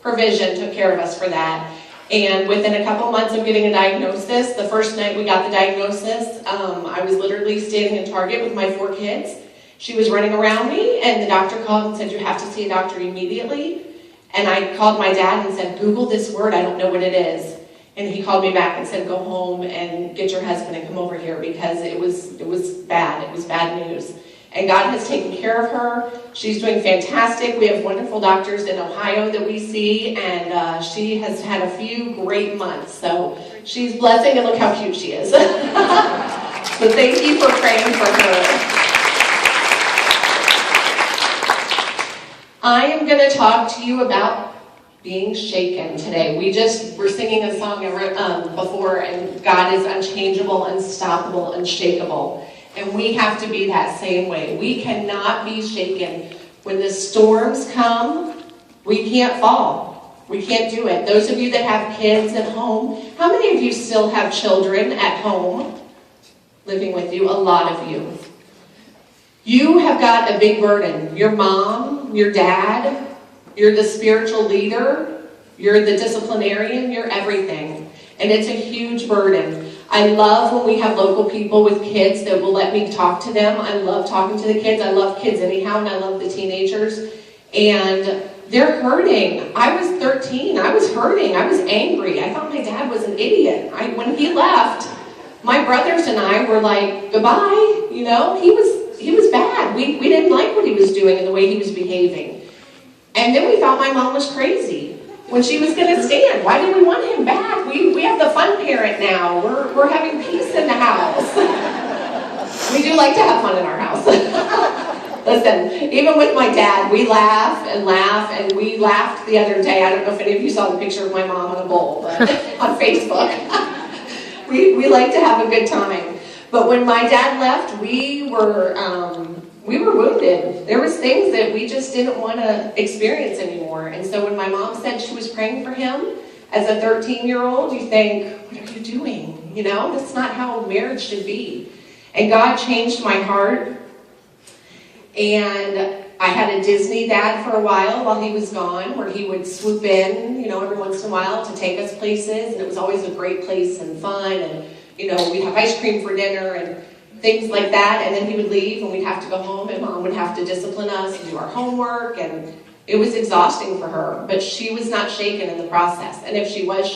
provision took care of us for that. And within a couple months of getting a diagnosis, the first night we got the diagnosis, I was literally standing in Target with my 4 kids. She was running around me, and the doctor called and said, "You have to see a doctor immediately." And I called my dad and said, "Google this word, I don't know what it is." And he called me back and said, "Go home and get your husband and come over here," because it was bad. It was bad news. And God has taken care of her. She's doing fantastic. We have wonderful doctors in Ohio that we see, and she has had a few great months. So she's blessing, and look how cute she is. So thank you for praying for her. I am going to talk to you about being shaken today. We're singing a song before, and God is unchangeable, unstoppable, unshakable. And we have to be that same way. We cannot be shaken. When the storms come, we can't fall. We can't do it. Those of you that have kids at home, how many of you still have children at home living with you? A lot of you. You have got a big burden. Your mom, your dad, you're the spiritual leader, you're the disciplinarian, you're everything. And it's a huge burden. I love when we have local people with kids that will let me talk to them. I love talking to the kids. I love kids anyhow, and I love the teenagers. And they're hurting. I was 13. I was hurting. I was angry. I thought my dad was an idiot. When he left, my brothers and I were like, goodbye. You know, he was bad. We didn't like what he was doing and the way he was behaving. And then we thought my mom was crazy when she was going to stand. Why did we want him back? We have the fun parent now. We're having peace in the house. We do like to have fun in our house. Listen, even with my dad, we laugh, and we laughed the other day. I don't know if any of you saw the picture of my mom on a bowl, but on Facebook. We like to have a good time. But when my dad left, we were wounded. There was things that we just didn't want to experience anymore. And so when my mom said she was praying for him, as a 13-year-old, you think, what are you doing? You know, that's not how marriage should be. And God changed my heart. And I had a Disney dad for a while he was gone, where he would swoop in, you know, every once in a while to take us places. And it was always a great place and fun. And, you know, we'd have ice cream for dinner and things like that, and then he would leave and we'd have to go home, and Mom would have to discipline us and do our homework, and it was exhausting for her, but she was not shaken in the process. And if she was